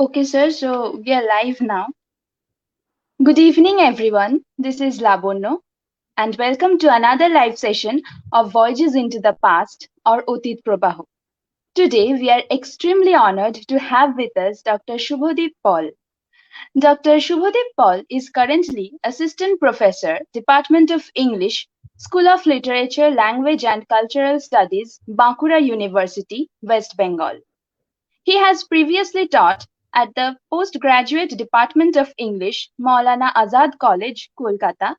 Okay, sir. So we are live now. Good evening, everyone. This is Labonno, and welcome to another live session of Voyages into the Past or Otit Prabaho. Today, we are extremely honored to have with us Dr. Shubhadeep Paul. Dr. Shubhadeep Paul is currently Assistant Professor, Department of English, School of Literature, Language and Cultural Studies, Bankura University, West Bengal. He has previously taught at the Postgraduate Department of English, Maulana Azad College, Kolkata,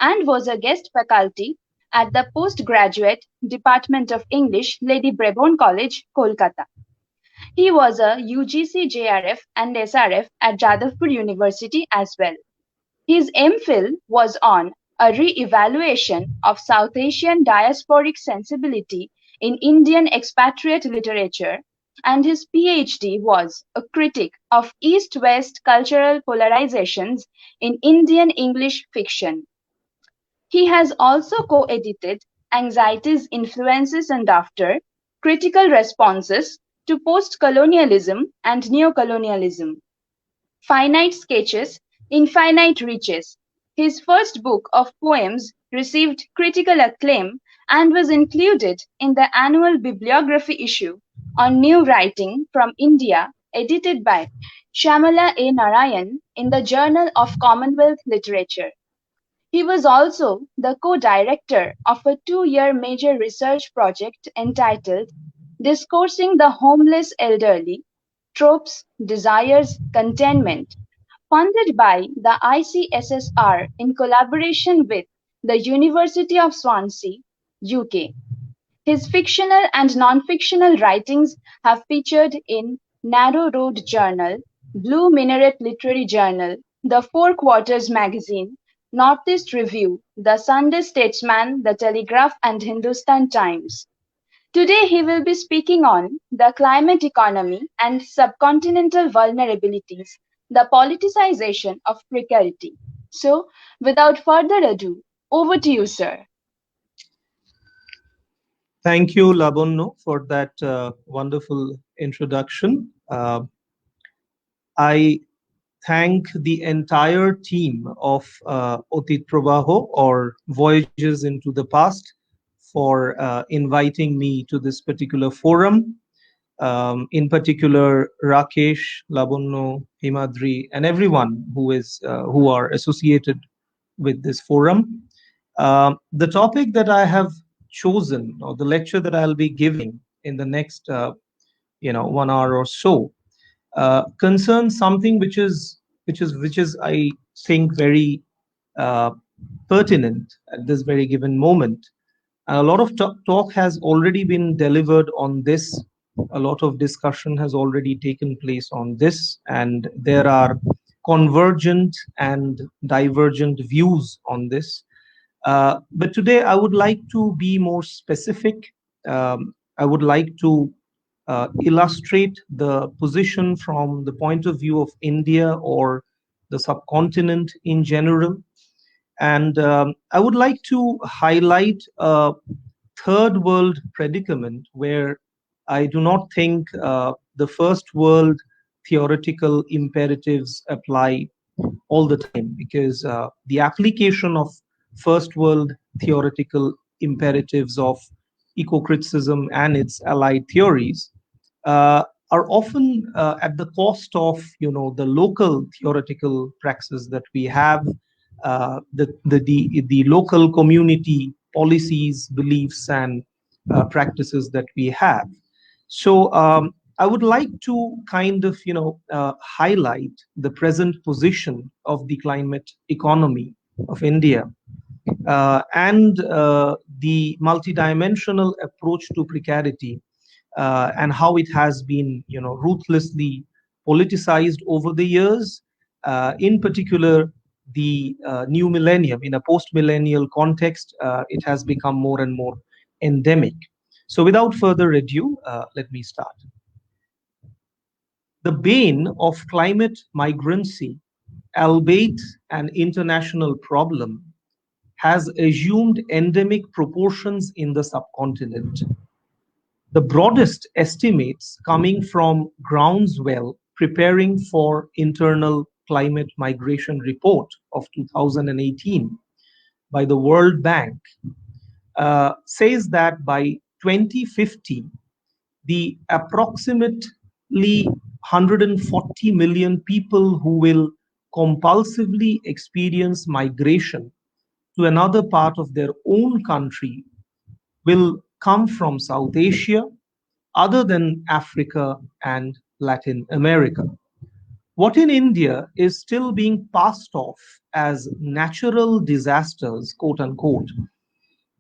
and was a guest faculty at the Postgraduate Department of English, Lady Brabourne College, Kolkata. He was a UGC JRF and SRF at Jadavpur University as well. His MPhil was on a re-evaluation of South Asian diasporic sensibility in Indian expatriate literature, and his PhD was a critic of East-West cultural polarizations in Indian English fiction. He has also co-edited Anxieties, Influences and After: Critical Responses to Post-Colonialism and Neocolonialism. Finite Sketches, Infinite Reaches. His first book of poems received critical acclaim and was included in the annual bibliography issue on new writing from India, edited by Shamala A. Narayan in the Journal of Commonwealth Literature. He was also the co-director of a two-year major research project entitled Discoursing the Homeless Elderly: Tropes, Desires, Contentment, funded by the ICSSR in collaboration with the University of Swansea, UK. His fictional and non-fictional writings have featured in Narrow Road Journal, Blue Minaret Literary Journal, The Four Quarters Magazine, Northeast Review, The Sunday Statesman, The Telegraph and Hindustan Times. Today he will be speaking on the climate economy and subcontinental vulnerabilities, the politicization of precarity. So, without further ado, over to you, sir. Thank you, Labonno, for that wonderful introduction. I thank the entire team of Otit Prabaho, or Voyages into the Past, for inviting me to this particular forum. In particular, Rakesh, Labonno, Himadri, and everyone who are associated with this forum. The topic that I have chosen, or the lecture that I'll be giving in the next 1 hour or so, concerns something which is I think very uh, pertinent at this very given moment. A lot of talk has already been delivered on this. A lot of discussion has already taken place on this, and there are convergent and divergent views on this. But today, I would like to be more specific. I would like to illustrate the position from the point of view of India or the subcontinent in general. And I would like to highlight a third world predicament where I do not think the first world theoretical imperatives apply all the time, because the application of first world theoretical imperatives of eco-criticism and its allied theories uh, are often at the cost of the local theoretical praxis that we have, the local community policies, beliefs, and practices that we have. So I would like to kind of highlight the present position of the climate economy of India, and the multidimensional approach to precarity, and how it has been ruthlessly politicized over the years. In particular, the new millennium, in a post-millennial context, it has become more and more endemic. So without further ado, let me start. The bane of climate migrancy, albeit an international problem, has assumed endemic proportions in the subcontinent. The broadest estimates coming from Groundswell preparing for internal climate migration report of 2018 by the World Bank says that by 2050, the approximately 140 million people who will compulsively experience migration to another part of their own country will come from South Asia, other than Africa and Latin America. What in India is still being passed off as natural disasters, quote unquote,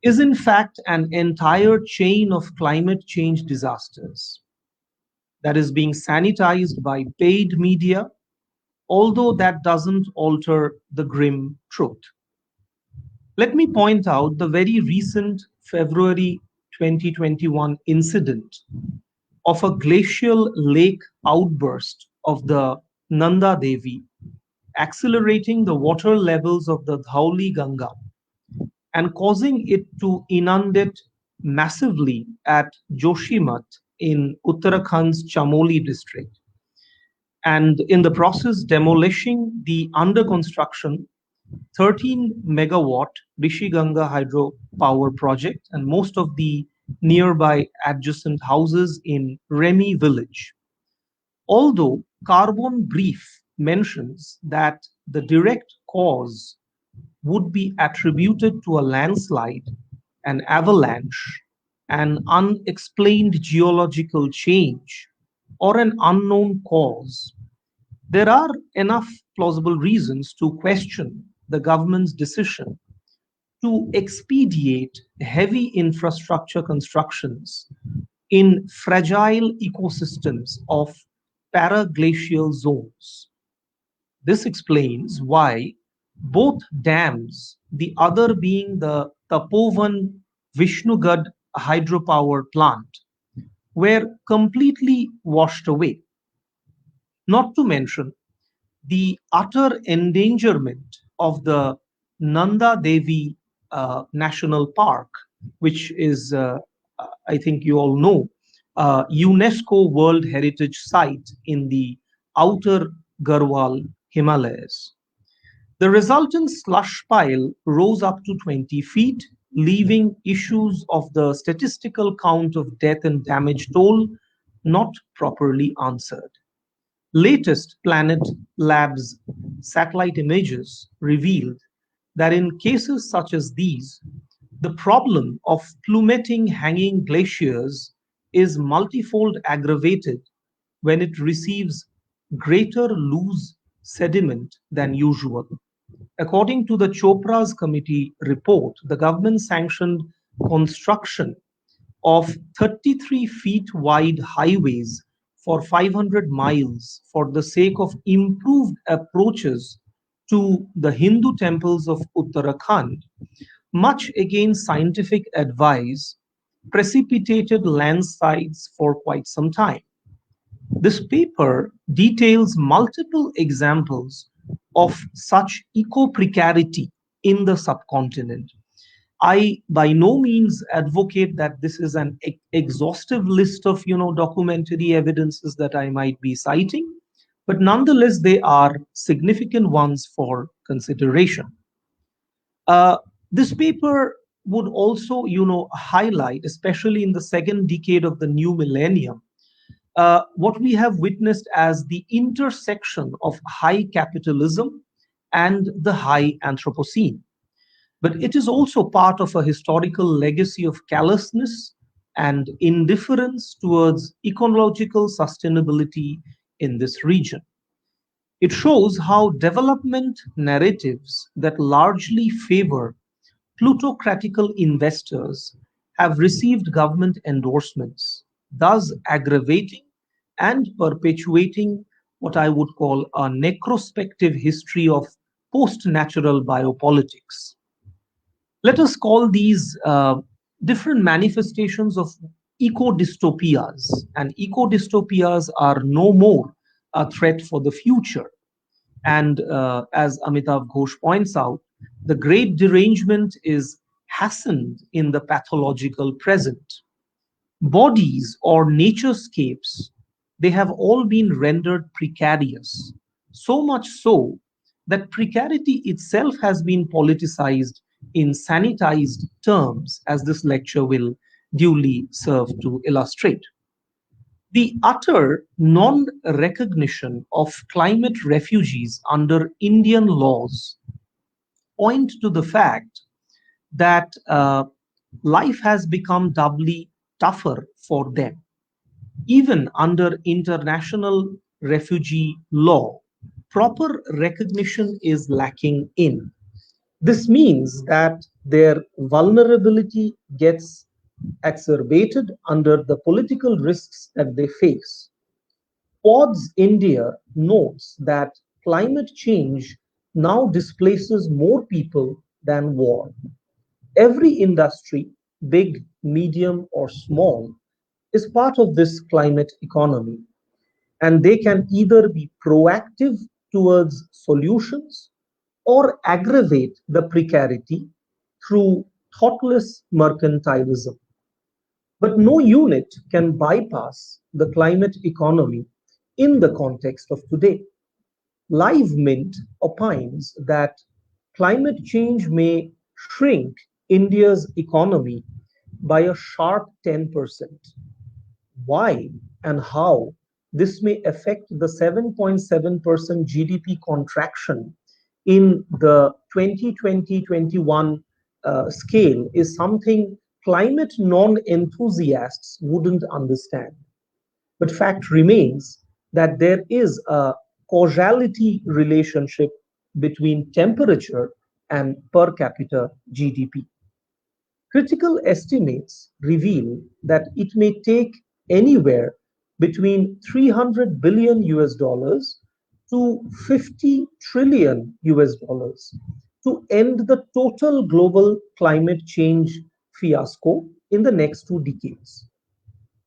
is in fact an entire chain of climate change disasters that is being sanitized by paid media, although that doesn't alter the grim truth. Let me point out the very recent February 2021 incident of a glacial lake outburst of the Nanda Devi, accelerating the water levels of the Dhauli Ganga and causing it to inundate massively at Joshimath in Uttarakhand's Chamoli district, and in the process demolishing the under construction 13 megawatt Rishi Ganga hydro power project and most of the nearby adjacent houses in Remi village. Although Carbon Brief mentions that the direct cause would be attributed to a landslide, an avalanche, an unexplained geological change, or an unknown cause, there are enough plausible reasons to question the government's decision to expedite heavy infrastructure constructions in fragile ecosystems of paraglacial zones. This explains why both dams, the other being the Tapovan Vishnugad hydropower plant, were completely washed away. Not to mention the utter endangerment of the Nanda Devi National Park, which is, I think you all know, UNESCO World Heritage Site in the outer Garhwal Himalayas. The resultant slush pile rose up to 20 feet, leaving issues of the statistical count of death and damage toll not properly answered. Latest Planet Labs satellite images revealed that in cases such as these, the problem of plummeting hanging glaciers is multifold aggravated when it receives greater loose sediment than usual. According to the Chopra's committee report, the government sanctioned construction of 33 feet wide highways for 500 miles for the sake of improved approaches to the Hindu temples of Uttarakhand, much against scientific advice, precipitated landslides for quite some time. This paper details multiple examples of such eco-precarity in the subcontinent. I by no means advocate that this is an exhaustive list of documentary evidences that I might be citing, but nonetheless they are significant ones for consideration. This paper would also highlight, especially in the second decade of the new millennium, what we have witnessed as the intersection of high capitalism and the high Anthropocene. But it is also part of a historical legacy of callousness and indifference towards ecological sustainability in this region. It shows how development narratives that largely favor plutocratical investors have received government endorsements, thus aggravating and perpetuating what I would call a necrospective history of post-natural biopolitics. Let us call these different manifestations of eco-dystopias, and eco-dystopias are no more a threat for the future. And as Amitav Ghosh points out, the great derangement is hastened in the pathological present. Bodies or naturescapes, they have all been rendered precarious. So much so that precarity itself has been politicized in sanitized terms, as this lecture will duly serve to illustrate. The utter non recognition of climate refugees under Indian laws point to the fact that life has become doubly tougher for them. Even under international refugee law, proper recognition is lacking in. This means that their vulnerability gets exacerbated under the political risks that they face. Pods India notes that climate change now displaces more people than war. Every industry, big, medium, or small, is part of this climate economy, and they can either be proactive towards solutions or aggravate the precarity through thoughtless mercantilism. But no unit can bypass the climate economy in the context of today. LiveMint opines that climate change may shrink India's economy by a sharp 10%. Why and how this may affect the 7.7% GDP contraction in the 2020-21 scale is something climate non-enthusiasts wouldn't understand. But fact remains that there is a causality relationship between temperature and per capita GDP. Critical estimates reveal that it may take anywhere between 300 billion US dollars to 50 trillion US dollars to end the total global climate change fiasco in the next 2 decades.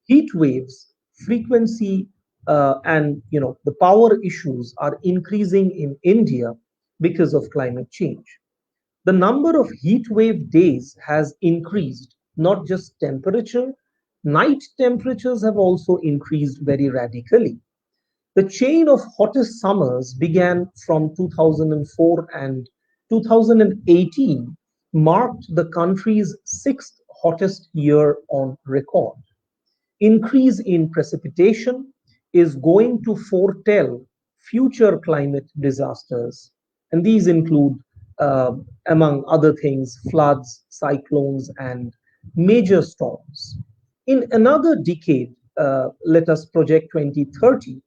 Heat waves frequency and the power issues are increasing in India because of climate change. The number of heat wave days has increased, not just temperature, night temperatures have also increased very radically. The chain of hottest summers began from 2004, and 2018 marked the country's sixth hottest year on record. Increase in precipitation is going to foretell future climate disasters, and these include, among other things, floods, cyclones, and major storms. In another decade, let us project 2030,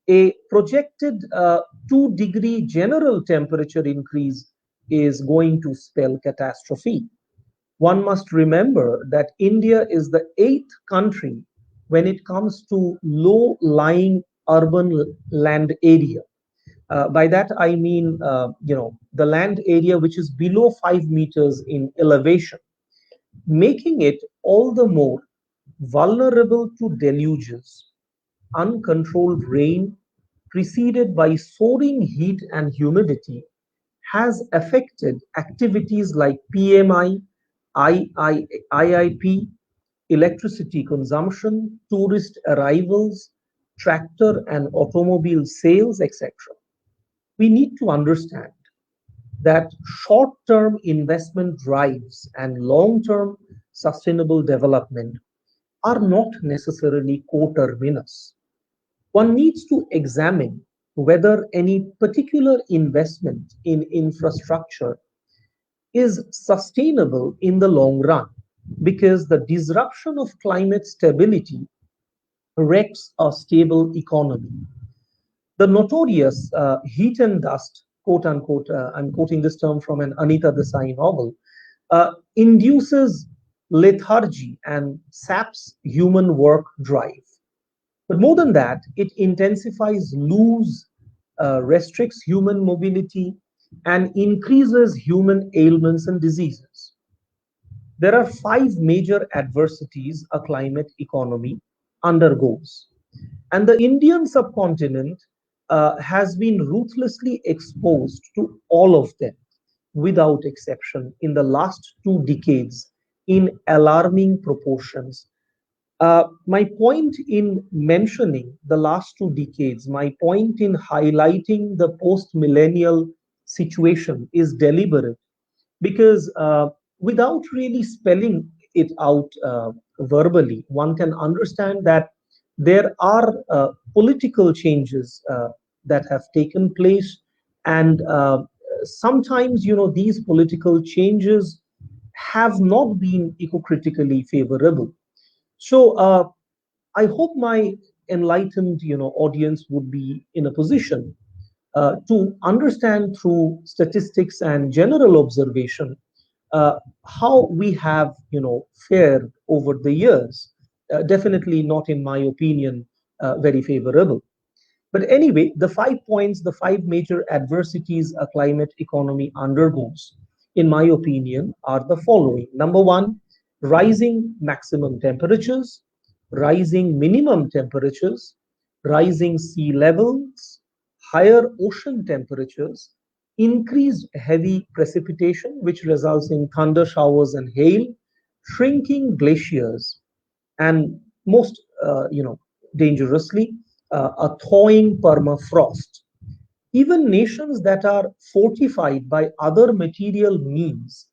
a projected 2-degree general temperature increase is going to spell catastrophe. One must remember that India is the eighth country when it comes to low lying urban land area. By that I mean, the land area which is below 5 meters in elevation, making it all the more vulnerable to deluges. Uncontrolled rain, preceded by soaring heat and humidity, has affected activities like PMI, IIP, electricity consumption, tourist arrivals, tractor and automobile sales, etc. We need to understand that short term investment drives and long term sustainable development are not necessarily coterminous. One needs to examine whether any particular investment in infrastructure is sustainable in the long run, because the disruption of climate stability wrecks a stable economy. The notorious heat and dust, quote unquote, I'm quoting this term from an Anita Desai novel, induces lethargy and saps human work drive. But more than that, it intensifies loose, restricts human mobility, and increases human ailments and diseases. There are five major adversities a climate economy undergoes. And the Indian subcontinent has been ruthlessly exposed to all of them without exception in the last 2 decades in alarming proportions. My point in mentioning the last 2 decades, my point in highlighting the post millennial situation is deliberate because without really spelling it out verbally, one can understand that there are political changes that have taken place, and sometimes, these political changes have not been eco-critically favorable. So, I hope my enlightened, audience would be in a position to understand through statistics and general observation how we have, fared over the years. Definitely not, in my opinion, very favorable. But anyway, the 5 points, the five major adversities a climate economy undergoes, in my opinion, are the following. Number one, rising maximum temperatures, rising minimum temperatures, rising sea levels, higher ocean temperatures, increased heavy precipitation, which results in thunder showers and hail, shrinking glaciers, and most dangerously, a thawing permafrost. Even nations that are fortified by other material means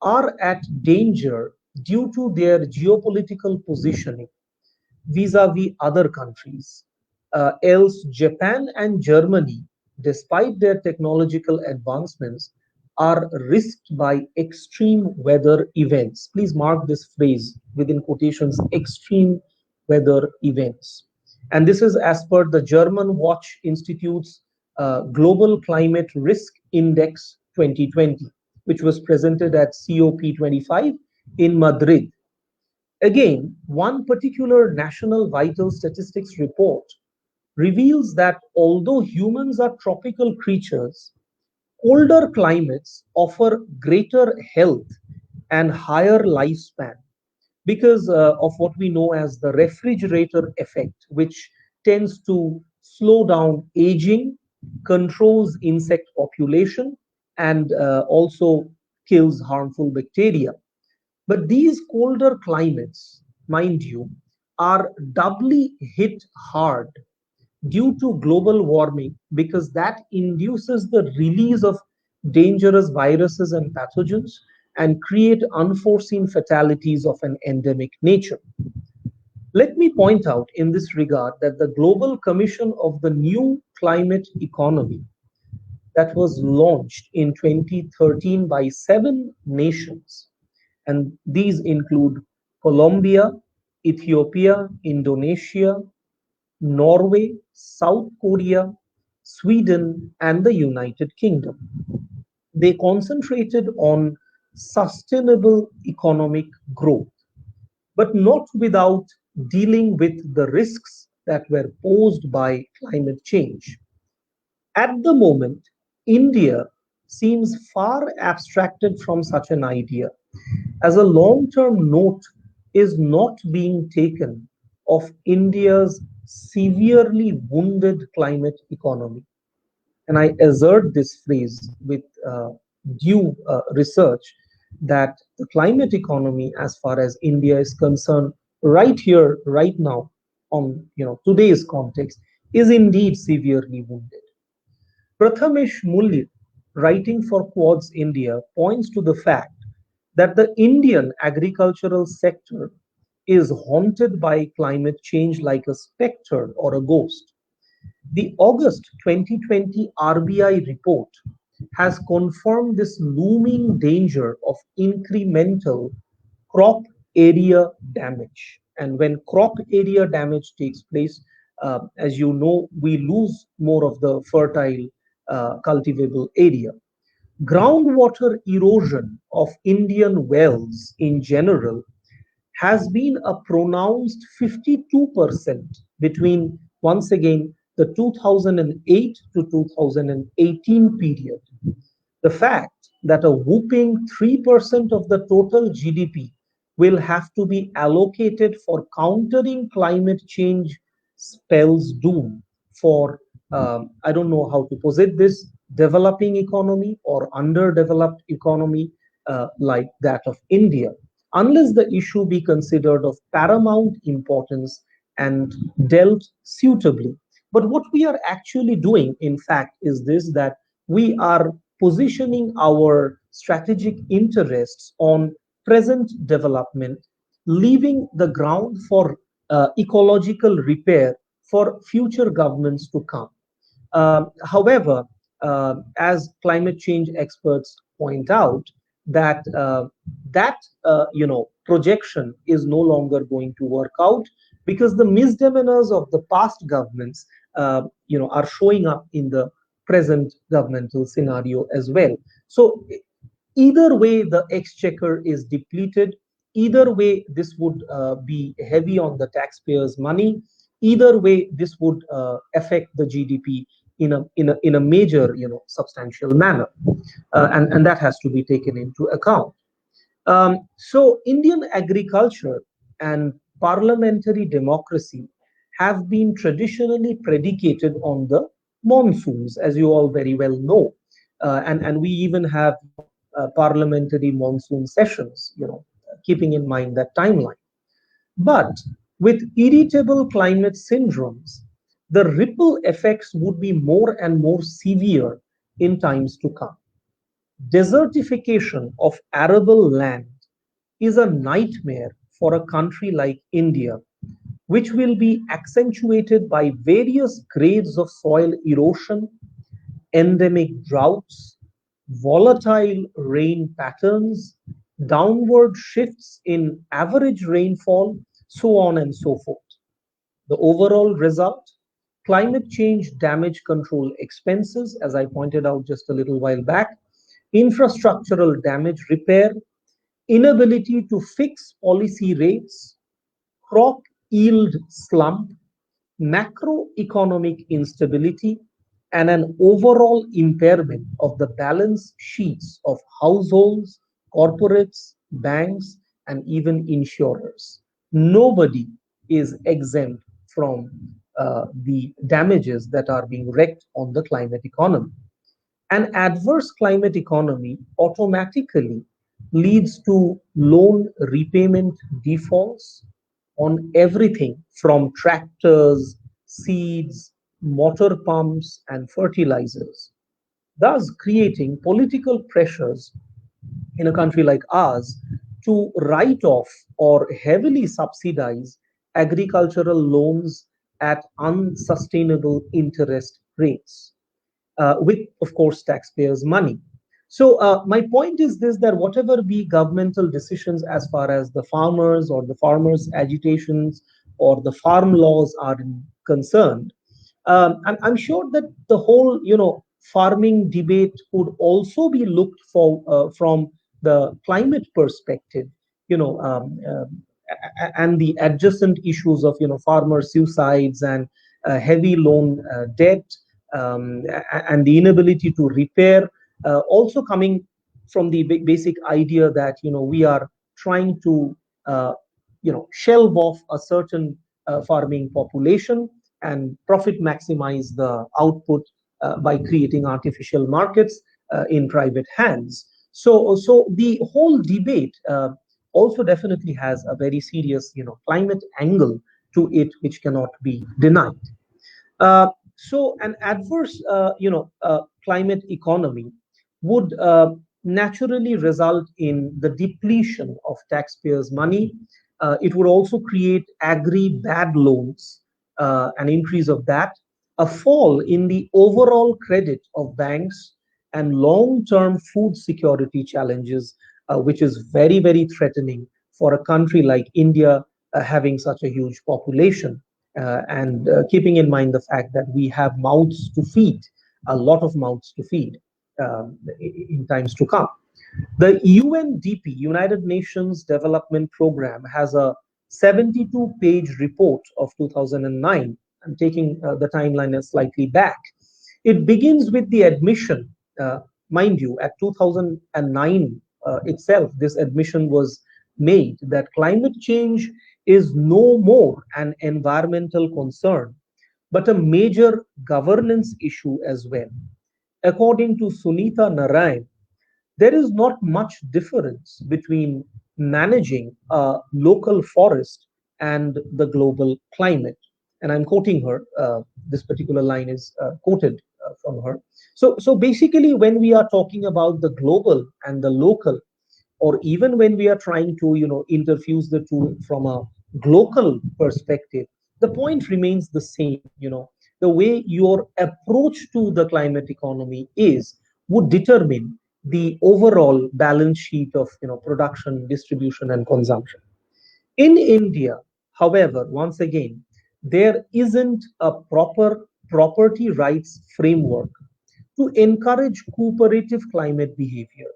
are at danger due to their geopolitical positioning vis-a-vis other countries. Else, Japan and Germany, despite their technological advancements, are risked by extreme weather events. Please mark this phrase within quotations, extreme weather events. And this is as per the German Watch Institute's Global Climate Risk Index 2020, which was presented at COP25 in Madrid. Again, one particular National Vital Statistics report reveals that although humans are tropical creatures, colder climates offer greater health and higher lifespan because of what we know as the refrigerator effect, which tends to slow down aging, controls insect population, and also kills harmful bacteria. But these colder climates, mind you, are doubly hit hard due to global warming because that induces the release of dangerous viruses and pathogens and create unforeseen fatalities of an endemic nature. Let me point out in this regard that the Global Commission of the New Climate Economy that was launched in 2013 by 7 nations, and these include Colombia, Ethiopia, Indonesia, Norway, South Korea, Sweden, and the United Kingdom. They concentrated on sustainable economic growth, but not without dealing with the risks that were posed by climate change. At the moment, India seems far abstracted from such an idea, as a long term note is not being taken of India's severely wounded climate economy. And I assert this phrase with due research that the climate economy, as far as India is concerned, right here, right now, on today's context, is indeed severely wounded. Prathamesh Mulya, writing for Quads India, points to the fact that the Indian agricultural sector is haunted by climate change like a specter or a ghost. The August 2020 RBI report has confirmed this looming danger of incremental crop area damage. And when crop area damage takes place, as you know, we lose more of the fertile cultivable area. Groundwater erosion of Indian wells in general has been a pronounced 52% between, once again, the 2008 to 2018 period. The fact that a whooping 3% of the total GDP will have to be allocated for countering climate change spells doom for, I don't know how to posit this, developing economy or underdeveloped economy like that of India. unless the issue be considered of paramount importance and dealt suitably. But what we are actually doing, in fact, is this, that we are positioning our strategic interests on present development, leaving the ground for ecological repair for future governments to come. However, as climate change experts point out, that projection is no longer going to work out, because the misdemeanors of the past governments are showing up in the present governmental scenario as well. So either way, the exchequer is depleted. Either way, this would be heavy on the taxpayers' money. Either way, this would affect the GDP in a major, substantial manner, and that has to be taken into account. So Indian agriculture and parliamentary democracy have been traditionally predicated on the monsoons, as you all very well know. And we even have, parliamentary monsoon sessions, keeping in mind that timeline. But with irritable climate syndromes, the ripple effects would be more and more severe in times to come. Desertification of arable land is a nightmare for a country like India, which will be accentuated by various grades of soil erosion, endemic droughts, volatile rain patterns, downward shifts in average rainfall, so on and so forth. The overall result: climate change damage control expenses, as I pointed out just a little while back, infrastructural damage repair, inability to fix policy rates, crop yield slump, macroeconomic instability, and an overall impairment of the balance sheets of households, corporates, banks, and even insurers. Nobody is exempt from the damages that are being wreaked on the climate economy. An adverse climate economy automatically leads to loan repayment defaults on everything from tractors, seeds, motor pumps, and fertilizers, thus creating political pressures in a country like ours to write off or heavily subsidize agricultural loans at unsustainable interest rates, with, of course, taxpayers' money. So, my point is this, that whatever be governmental decisions as far as the farmers or the farmers' agitations or the farm laws are concerned, I'm sure that the whole, farming debate could also be looked for from the climate perspective, you know, um, um, and the adjacent issues of, farmer suicides and heavy loan debt, and the inability to repair, also coming from the basic idea that, we are trying to shelve off a certain farming population and profit maximize the output by creating artificial markets in private hands. So the whole debate also definitely has a very serious, climate angle to it, which cannot be denied. So an adverse, climate economy would naturally result in the depletion of taxpayers' money. It would also create agri-bad loans, an increase of that, a fall in the overall credit of banks, and long-term food security challenges, which is very, very threatening for a country like India, having such a huge population, and keeping in mind the fact that we have mouths to feed, a lot of mouths to feed in times to come. The UNDP, United Nations Development Program, has a 72-page report of 2009. I'm taking the timeline slightly back. It begins with the admission, mind you, at 2009 itself, this admission was made that climate change is no more an environmental concern, but a major governance issue as well. According to Sunita Narayan, there is not much difference between managing a local forest and the global climate. And I'm quoting her. This particular line is quoted from her. So basically, when we are talking about the global and the local, or even when we are trying to interfuse the two from a local perspective, the point remains the same. The way your approach to the climate economy is would determine the overall balance sheet of production, distribution, and consumption. In India, however, once again, there isn't a proper property rights framework to encourage cooperative climate behavior.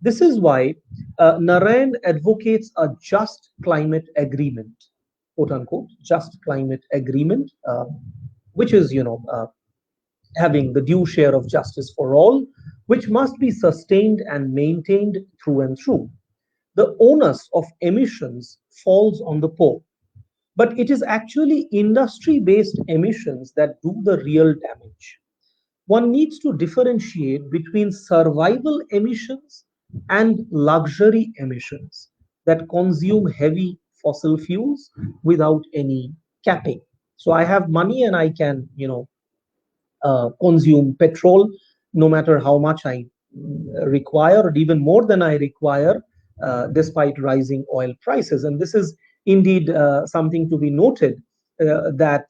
This is why Narayan advocates a just climate agreement, quote unquote, just climate agreement, which is, having the due share of justice for all, which must be sustained and maintained through and through. The onus of emissions falls on the poor, but it is actually industry based emissions that do the real damage. One needs to differentiate between survival emissions and luxury emissions that consume heavy fossil fuels without any capping. So I have money and I can, consume petrol no matter how much I require, or even more than I require, despite rising oil prices. And this is indeed something to be noted, that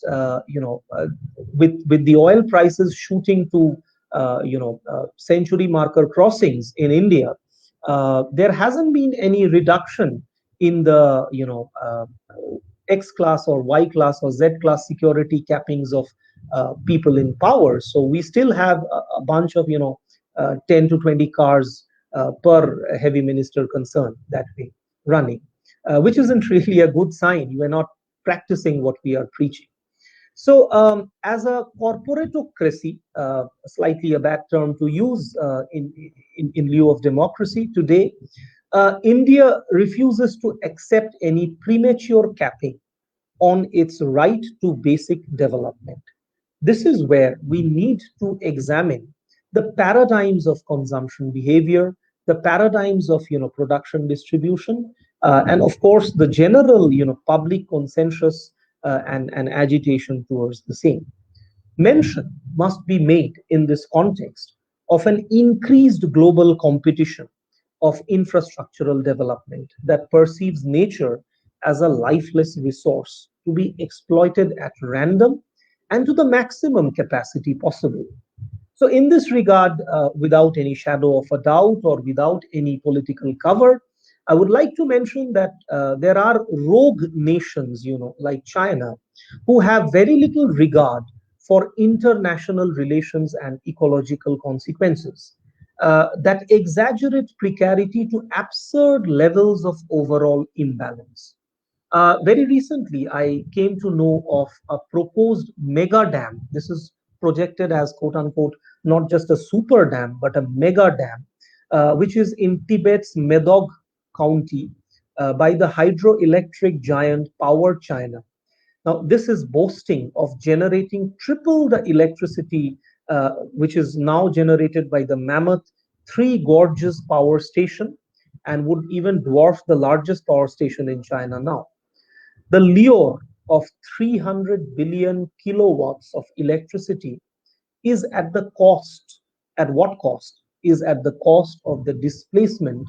with the oil prices shooting to century marker crossings in India, there hasn't been any reduction in the X class or Y class or Z class security cappings of people in power. So we still have a bunch of 10 to 20 cars per heavy minister concerned that way running, which isn't really a good sign. You are not practicing what we are preaching. So, as a corporatocracy, slightly a bad term to use in lieu of democracy today, India refuses to accept any premature capping on its right to basic development. This is where we need to examine the paradigms of consumption behavior, the paradigms of production distribution, and of course the general public consensus and agitation towards the same. Mention must be made in this context of an increased global competition of infrastructural development that perceives nature as a lifeless resource to be exploited at random and to the maximum capacity possible. So, in this regard, without any shadow of a doubt or without any political cover, I would like to mention that there are rogue nations, like China, who have very little regard for international relations and ecological consequences, that exaggerate precarity to absurd levels of overall imbalance. Very recently, I came to know of a proposed mega dam. This is projected as quote unquote not just a super dam, but a mega dam, which is in Tibet's Medog County by the hydroelectric giant Power China. Now, this is boasting of generating triple the electricity which is now generated by the Mammoth Three Gorges power station, and would even dwarf the largest power station in China now. The lure of 300 billion kilowatts of electricity is at the cost, at what cost? Is at the cost of the displacement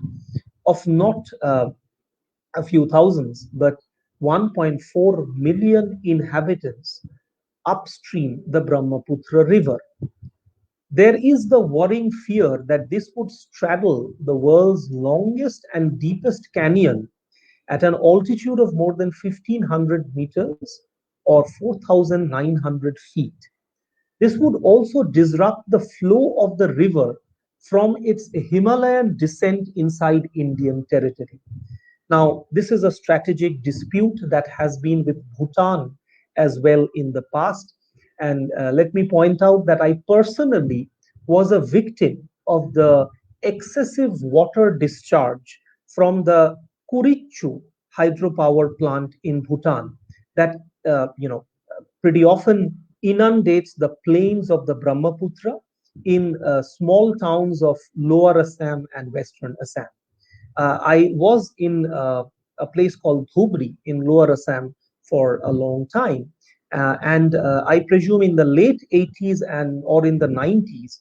of not a few thousands, but 1.4 million inhabitants upstream the Brahmaputra River. There is the worrying fear that this would straddle the world's longest and deepest canyon at an altitude of more than 1500 meters or 4,900 feet. This would also disrupt the flow of the river from its Himalayan descent inside Indian territory. Now, this is a strategic dispute that has been with Bhutan as well in the past. And let me point out that I personally was a victim of the excessive water discharge from the Kurichu hydropower plant in Bhutan that pretty often inundates the plains of the Brahmaputra in small towns of Lower Assam and Western Assam. I was in a place called Dhubri in Lower Assam for a long time. And I presume in the late 80s and or in the 90s,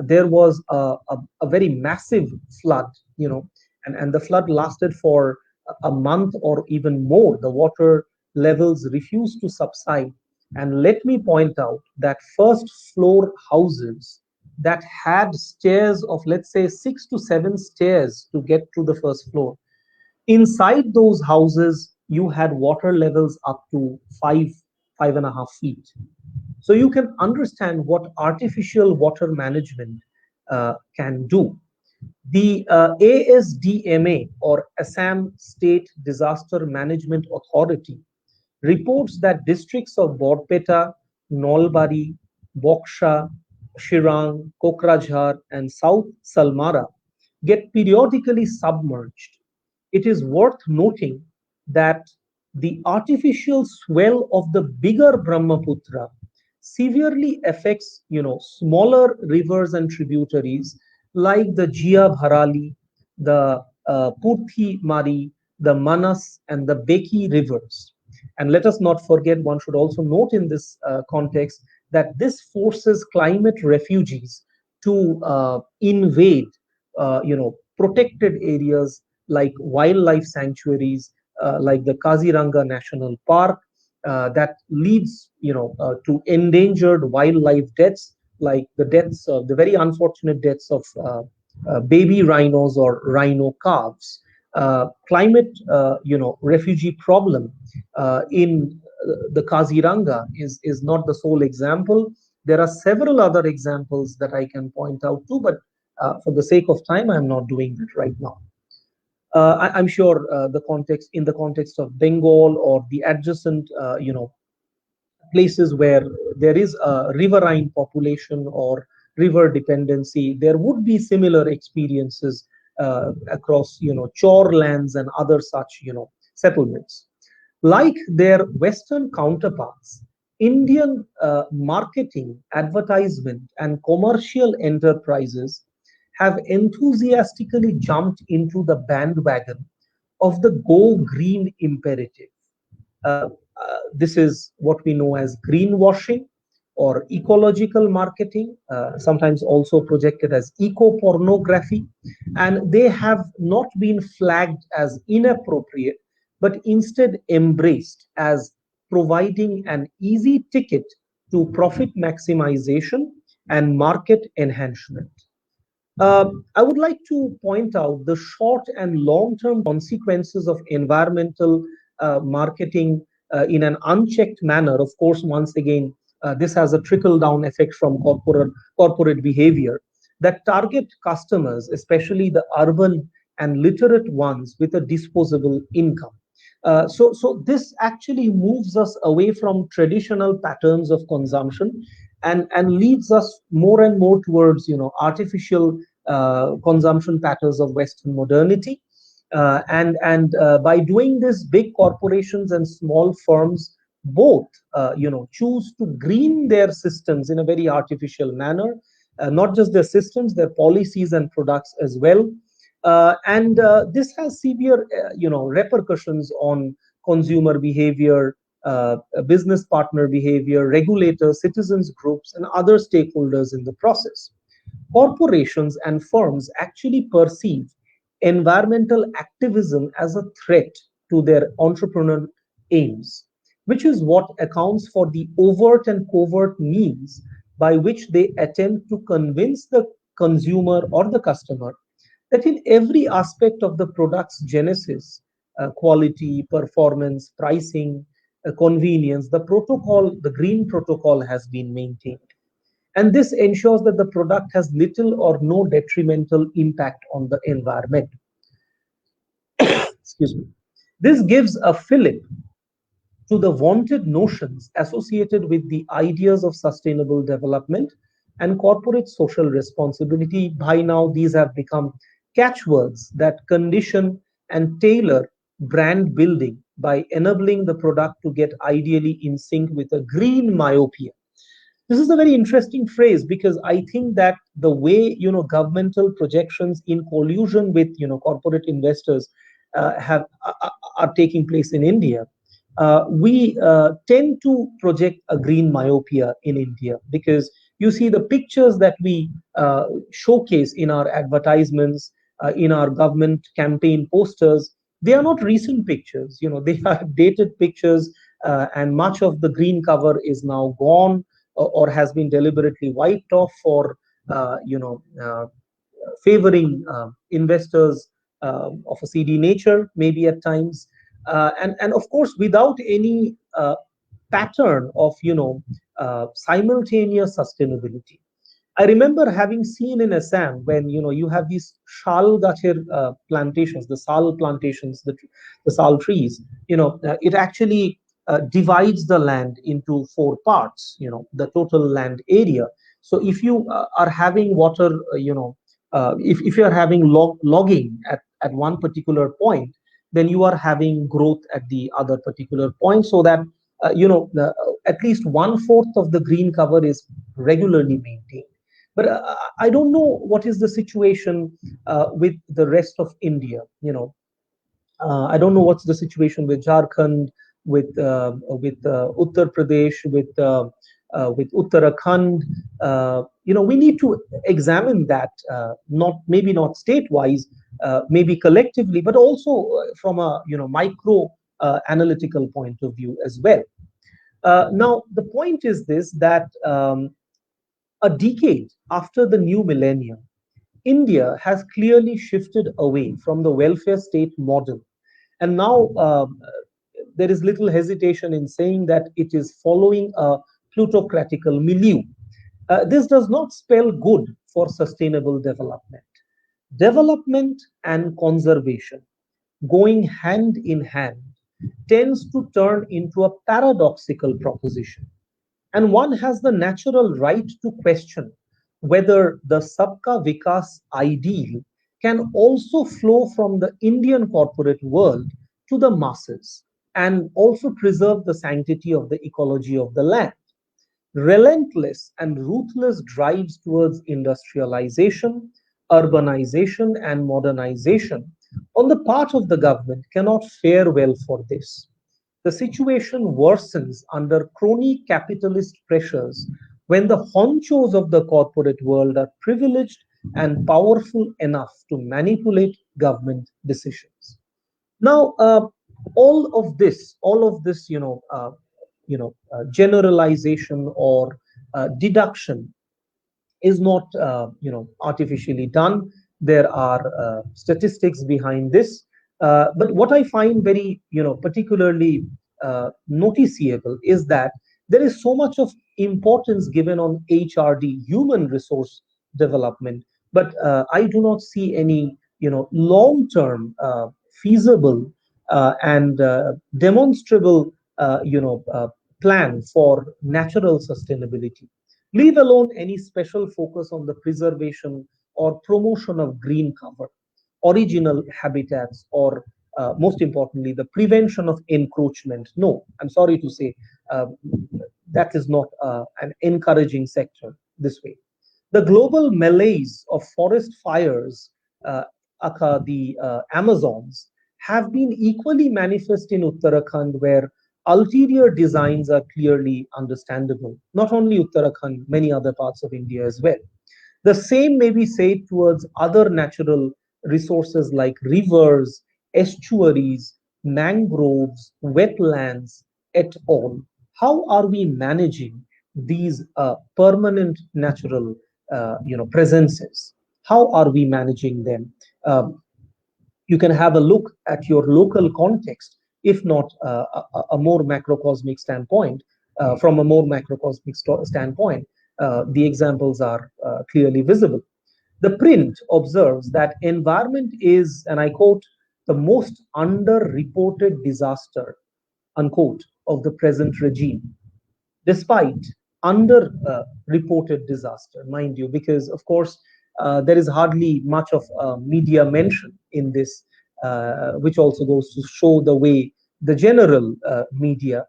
there was a very massive flood, and the flood lasted for a month or even more. The water levels refused to subside. And let me point out that first floor houses that had stairs of, let's say, 6 to 7 stairs to get to the first floor, inside those houses you had water levels up to 5.5 feet. So you can understand what artificial water management can do. The ASDMA, or Assam State Disaster Management Authority, reports that districts of Borpeta, Nolbari, Boksha, Shirang, Kokrajhar, and South Salmara get periodically submerged. It is worth noting that the artificial swell of the bigger Brahmaputra severely affects, smaller rivers and tributaries like the Jia Bharali, the Purthi Mari, the Manas, and the Beki rivers. And let us not forget, one should also note in this context that this forces climate refugees to invade, protected areas like wildlife sanctuaries, like the Kaziranga National Park, that leads, to endangered wildlife deaths, like the very unfortunate deaths of baby rhinos or rhino calves. Climate, refugee problem in the Kaziranga is not the sole example. There are several other examples that I can point out to, but for the sake of time, I'm not doing that right now. I'm sure in the context of Bengal or the adjacent, places where there is a riverine population or river dependency, there would be similar experiences across, chore lands and other such, settlements. Like their Western counterparts, Indian marketing, advertisement, and commercial enterprises have enthusiastically jumped into the bandwagon of the Go Green imperative. This is what we know as greenwashing or ecological marketing, sometimes also projected as eco pornography. And they have not been flagged as inappropriate, but instead embraced as providing an easy ticket to profit maximization and market enhancement. I would like to point out the short and long term consequences of environmental marketing in an unchecked manner. Of course, once again, this has a trickle down effect from corporate behavior that target customers, especially the urban and literate ones with a disposable income. So this actually moves us away from traditional patterns of consumption and leads us more and more towards, artificial consumption patterns of Western modernity. And by doing this, big corporations and small firms both, choose to green their systems in a very artificial manner, not just their systems, their policies and products as well. And this has severe, repercussions on consumer behavior, business partner behavior, regulators, citizens groups, and other stakeholders in the process. Corporations and firms actually perceive environmental activism as a threat to their entrepreneurial aims, which is what accounts for the overt and covert means by which they attempt to convince the consumer or the customer that in every aspect of the product's genesis, quality, performance, pricing, convenience, the green protocol has been maintained. And this ensures that the product has little or no detrimental impact on the environment. Excuse me. This gives a fillip to the vaunted notions associated with the ideas of sustainable development and corporate social responsibility. By now, these have become catchwords that condition and tailor brand building by enabling the product to get ideally in sync with a green myopia. This is a very interesting phrase because I think that the way governmental projections in collusion with corporate investors have are taking place in India, we tend to project a green myopia in India because you see the pictures that we showcase in our advertisements, in our government campaign posters. They are not recent pictures. They are dated pictures, and much of the green cover is now gone or has been deliberately wiped off for favoring investors of a seedy nature, maybe at times, and of course without any pattern of simultaneous sustainability. I remember having seen in Assam when you have these shal gachir plantations, the sal plantations, the sal trees. It actually divides the land into four parts. The total land area. So if you are having water, if you are having logging at one particular point, then you are having growth at the other particular point, so that at least one fourth of the green cover is regularly maintained. But I don't know what is the situation with the rest of India. I don't know what's the situation with Jharkhand, with Uttar Pradesh, with Uttarakhand. We need to examine that, not maybe not state-wise, maybe collectively, but also from a micro analytical point of view as well. Now, the point is this, that a decade after the new millennium, India has clearly shifted away from the welfare state model. And now there is little hesitation in saying that it is following a plutocratical milieu. This does not spell good for sustainable development. Development and conservation, going hand in hand, tends to turn into a paradoxical proposition. And one has the natural right to question whether the Sabka Vikas ideal can also flow from the Indian corporate world to the masses and also preserve the sanctity of the ecology of the land. Relentless and ruthless drives towards industrialization, urbanization, and modernization on the part of the government cannot fare well for this. The situation worsens under crony capitalist pressures when the honchos of the corporate world are privileged and powerful enough to manipulate government decisions. Now, all of this, generalization or deduction is not, artificially done. There are statistics behind this. But what I find very, particularly noticeable is that there is so much of importance given on HRD, human resource development, but I do not see any, long-term, feasible, and demonstrable, plan for natural sustainability, leave alone any special focus on the preservation or promotion of green cover, original habitats, or most importantly, the prevention of encroachment. No, I'm sorry to say, uh, that is not an encouraging sector this way. The global malaise of forest fires, uh, the Amazons, have been equally manifest in Uttarakhand, where ulterior designs are clearly understandable. Not only Uttarakhand, many other parts of India as well. The same may be said towards other natural resources like rivers, estuaries, mangroves, wetlands, et al. How are we managing these permanent natural, presences? How are we managing them? Um, you can have a look at your local context, if not a more macrocosmic standpoint. From a more macrocosmic standpoint, the examples are clearly visible. The print observes that environment is, and I quote, the most underreported disaster, unquote, of the present regime, despite under reported disaster, mind you, because of course there is hardly much of media mention in this, which also goes to show the way the general media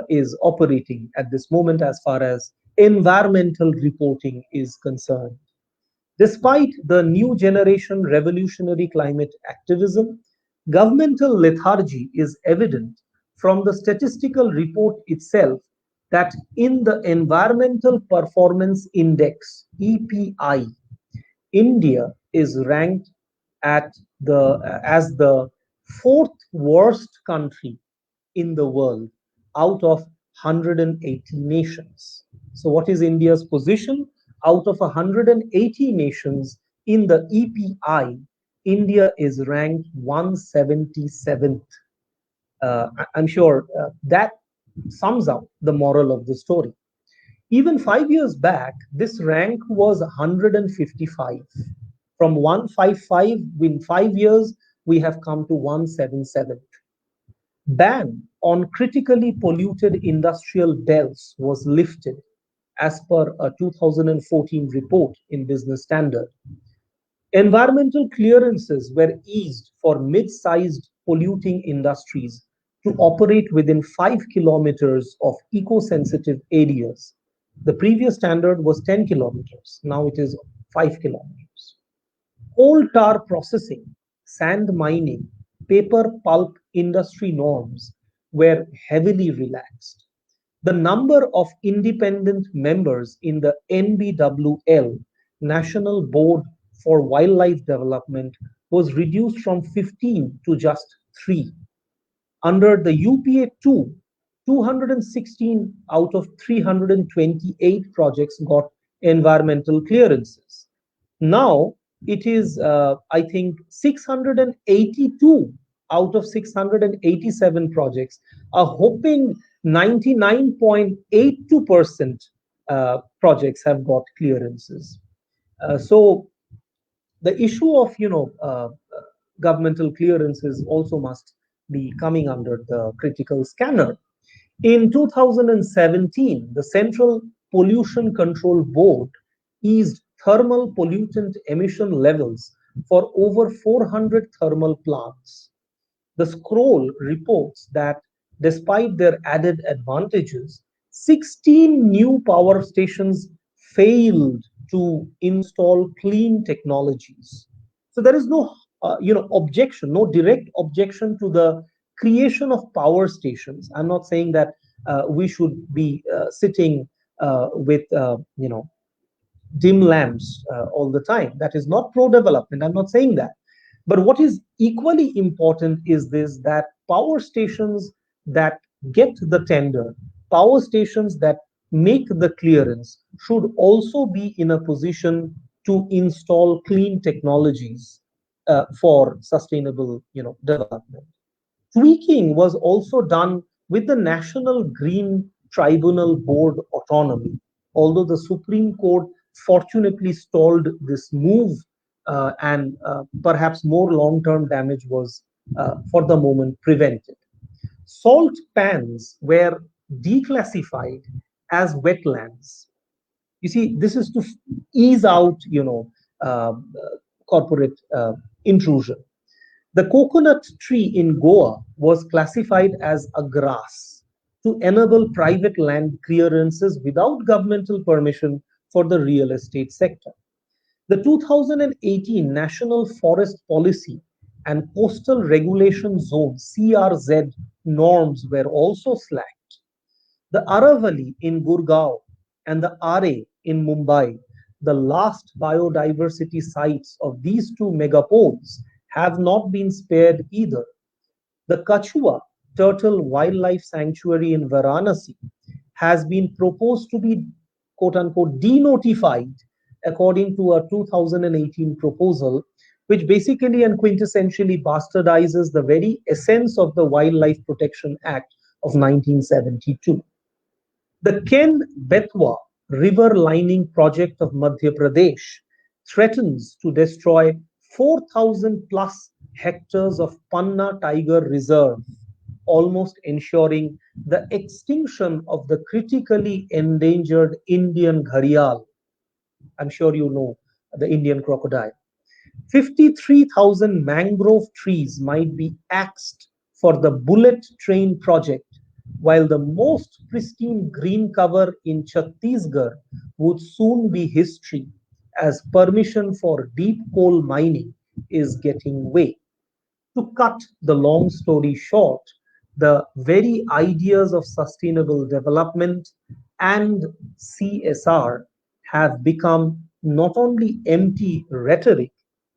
is operating at this moment as far as environmental reporting is concerned. Despite the new generation revolutionary climate activism, governmental lethargy is evident from the statistical report itself that in the Environmental Performance Index (EPI), India is ranked at as the fourth worst country in the world out of 180 nations. So, what is India's position? Out of 180 nations in the EPI, India is ranked 177th. I'm sure that sums up the moral of the story. Even 5 years back, this rank was 155. From 155, in 5 years, we have come to 177. Ban on critically polluted industrial belts was lifted as per a 2014 report in Business Standard. Environmental clearances were eased for mid-sized polluting industries to operate within 5 kilometers of eco-sensitive areas. The previous standard was 10 kilometers. Now it is 5 kilometers. Coal tar processing, sand mining, paper pulp industry norms were heavily relaxed. The number of independent members in the NBWL, National Board for Wildlife Development, was reduced from 15 to just 3. Under the UPA 2, 216 out of 328 projects got environmental clearances. Now it is, I think, 682 out of 687 projects are hoping 99.82% projects have got clearances. So the issue of governmental clearances also must be coming under the critical scanner. In 2017, the Central Pollution Control Board eased thermal pollutant emission levels for over 400 thermal plants. The scroll reports that despite their added advantages, 16 new power stations failed to install clean technologies. So there is no, objection, no direct objection to the creation of power stations. I'm not saying that we should be sitting with, dim lamps all the time. That is not pro-development. I'm not saying that. But what is equally important is this, that power stations that get the tender, power stations that make the clearance should also be in a position to install clean technologies for sustainable development. Tweaking was also done with the National Green Tribunal Board autonomy, although the Supreme Court fortunately stalled this move, and perhaps more long-term damage was, for the moment, prevented. Salt pans were declassified as wetlands. You see, this is to ease out, corporate intrusion. The coconut tree in Goa was classified as a grass to enable private land clearances without governmental permission for the real estate sector. The 2018 National Forest Policy and Coastal Regulation Zone (CRZ) norms were also slacked. The Aravali in Gurgaon and the Are in Mumbai, the last biodiversity sites of these two megapoles, have not been spared either. The Kachua Turtle Wildlife Sanctuary in Varanasi has been proposed to be quote unquote denotified according to a 2018 proposal, which basically and quintessentially bastardizes the very essence of the Wildlife Protection Act of 1972. The Ken Betwa river lining project of Madhya Pradesh threatens to destroy 4,000 plus hectares of Panna Tiger Reserve, almost ensuring the extinction of the critically endangered Indian gharial. I'm sure you know the Indian crocodile. 53,000 mangrove trees might be axed for the bullet train project while the most pristine green cover in Chhattisgarh would soon be history as permission for deep coal mining is getting way. To cut the long story short, the very ideas of sustainable development and CSR have become not only empty rhetoric,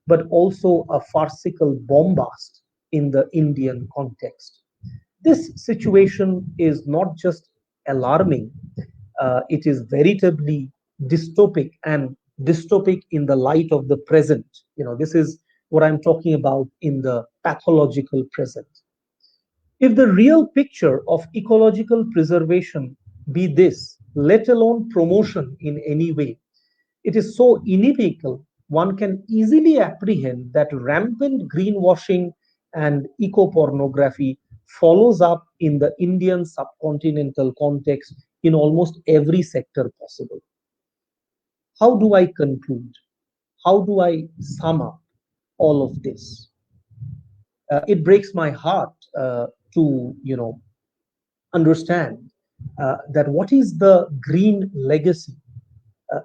but also a farcical bombast in the Indian context. This situation is not just alarming, it is veritably dystopic, and dystopic in the light of the present. This is what I'm talking about in the pathological present. If the real picture of ecological preservation be this, let alone promotion in any way, it is so inepical, one can easily apprehend that rampant greenwashing and eco pornography follows up in the Indian subcontinental context in almost every sector possible. How do I conclude? How do I sum up all of this? It breaks my heart to understand that what is the green legacy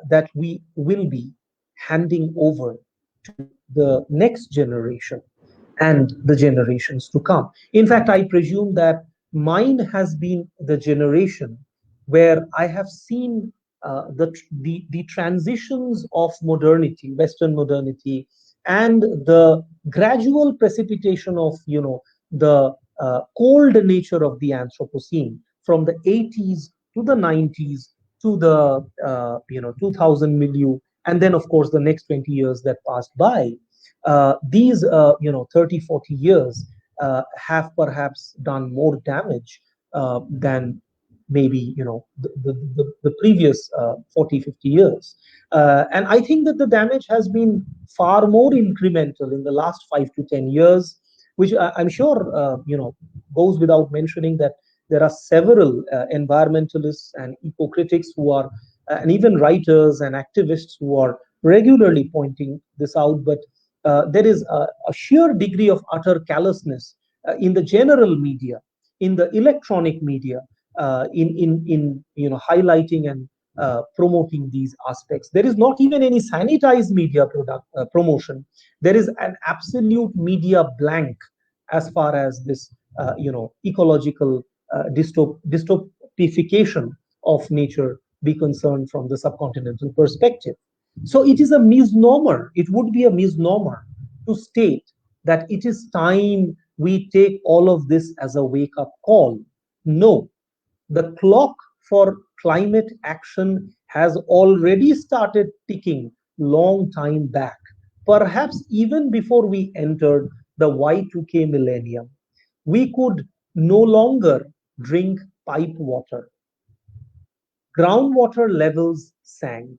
that we will be handing over to the next generation and the generations to come. In fact, I presume that mine has been the generation where I have seen the transitions of modernity, Western modernity, and the gradual precipitation of the cold nature of the Anthropocene from the 80s to the 90s to the 2000 milieu, and then of course the next 20 years that passed by. These 30, 40 years have perhaps done more damage than maybe the previous 40, 50 years. And I think that the damage has been far more incremental in the last 5 to 10 years, which I'm sure goes without mentioning that there are several environmentalists and eco-critics who are, and even writers and activists who are regularly pointing this out. But there is a sheer degree of utter callousness in the general media, in the electronic media, in highlighting and promoting these aspects. There is not even any sanitized media product promotion. There is an absolute media blank as far as this ecological dystopification of nature be concerned from the subcontinental perspective. So it is a misnomer. It would be a misnomer to state that it is time we take all of this as a wake up call. No, the clock for climate action has already started ticking long time back, perhaps even before we entered the Y2K millennium. We could no longer drink pipe water. Groundwater levels sank.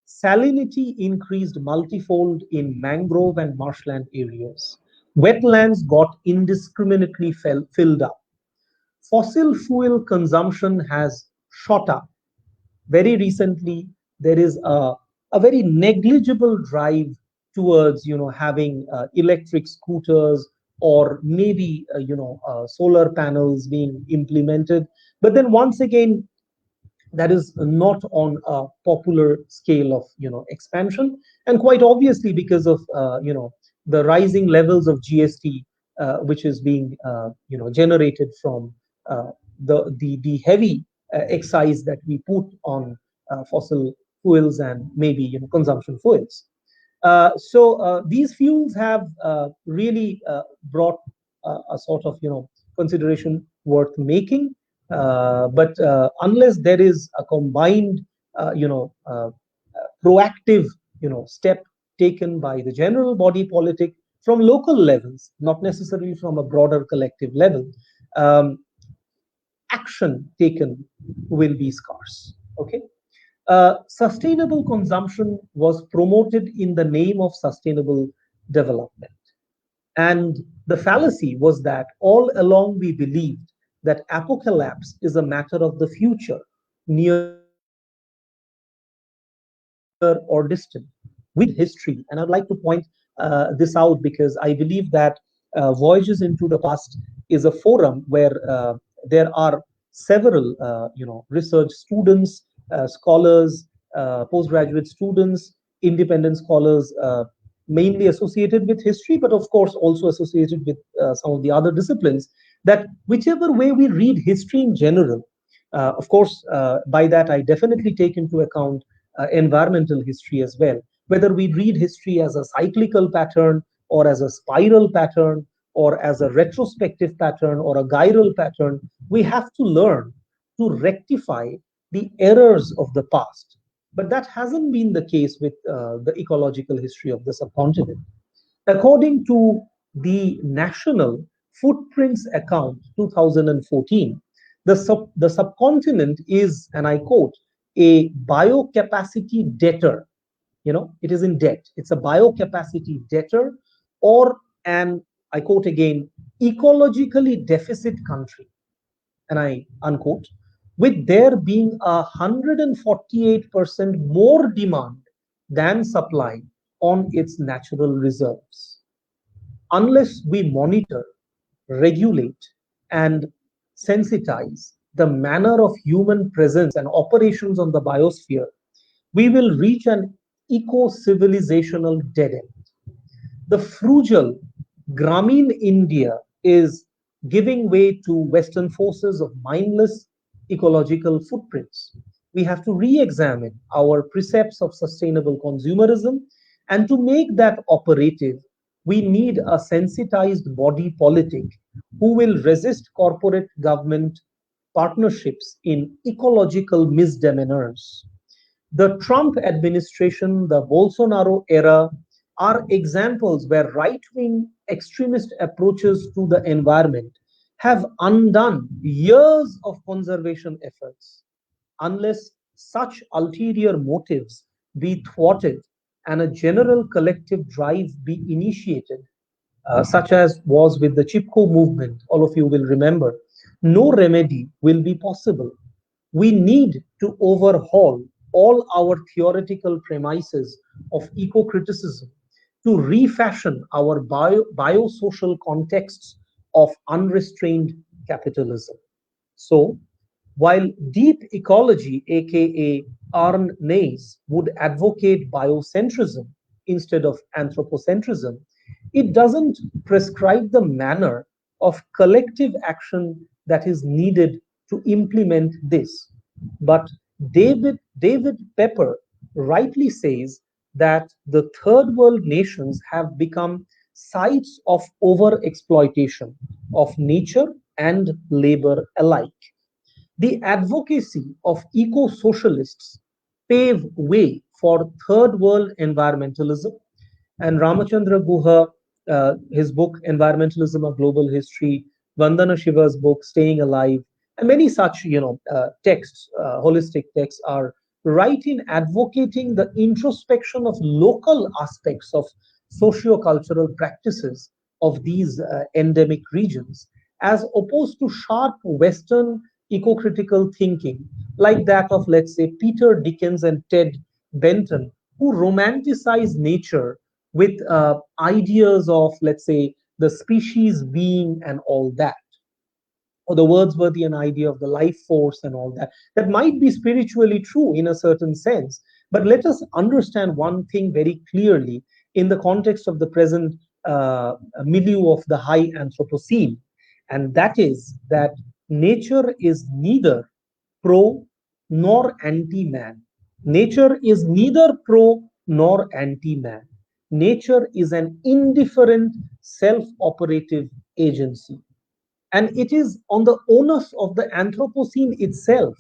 Salinity increased multifold in mangrove and marshland areas. Wetlands got indiscriminately filled up. Fossil fuel consumption has shot up. Very recently, there is a very negligible drive towards having electric scooters, or maybe solar panels being implemented. But then once again, that is not on a popular scale of expansion, and quite obviously because of the rising levels of GST which is being generated from the heavy excise that we put on fossil fuels and maybe consumption fuels. So these fuels have really brought a sort of consideration worth making. But unless there is a combined, proactive, step taken by the general body politic from local levels, not necessarily from a broader collective level, um, action taken will be scarce. Okay. Sustainable consumption was promoted in the name of sustainable development. And the fallacy was that all along we believed that apocalypse is a matter of the future, near or distant. We read history, and I'd like to point this out because I believe that Voyages into the Past is a forum where there are several, research students, scholars, postgraduate students, independent scholars, mainly associated with history, but of course also associated with some of the other disciplines. That whichever way we read history in general, of course, by that I definitely take into account environmental history as well. Whether we read history as a cyclical pattern, or as a spiral pattern, or as a retrospective pattern, or a gyral pattern, we have to learn to rectify the errors of the past. But that hasn't been the case with the ecological history of the subcontinent. According to the National Footprints Account 2014, the subcontinent is, and I quote, a biocapacity debtor. It is in debt. It's a biocapacity debtor, or an, I quote again, ecologically deficit country, and I unquote, with there being 148% more demand than supply on its natural reserves. Unless we monitor, regulate, and sensitize the manner of human presence and operations on the biosphere, we will reach an eco civilizational dead end. The frugal Grameen India is giving way to Western forces of mindless ecological footprints. We have to re examine our precepts of sustainable consumerism, and to make that operative, we need a sensitized body politic who will resist corporate government partnerships in ecological misdemeanors. The Trump administration, the Bolsonaro era are examples where right wing extremist approaches to the environment have undone years of conservation efforts. Unless such ulterior motives be thwarted and a general collective drive be initiated, such as was with the Chipko movement, all of you will remember, no remedy will be possible. We need to overhaul all our theoretical premises of eco criticism to refashion our biosocial contexts of unrestrained capitalism. So, while deep ecology, aka Arne Naes, would advocate biocentrism instead of anthropocentrism, it doesn't prescribe the manner of collective action that is needed to implement this. But David Pepper rightly says that the third world nations have become sites of overexploitation of nature and labor alike. The advocacy of eco socialists pave way for third world environmentalism, and Ramachandra Guha, his book Environmentalism: A Global History, Vandana Shiva's book Staying Alive, and many such texts, holistic texts, are right in advocating the introspection of local aspects of socio-cultural practices of these endemic regions, as opposed to sharp Western eco-critical thinking like that of, let's say, Peter Dickens and Ted Benton, who romanticize nature with ideas of, let's say, the species being and all that, or the Wordsworthian idea of the life force and all that. That might be spiritually true in a certain sense, but let us understand one thing very clearly in the context of the present milieu of the high Anthropocene, and that is that nature is neither pro nor anti man. Nature is neither pro nor anti man. Nature is an indifferent, self operative agency. And it is on the onus of the Anthropocene itself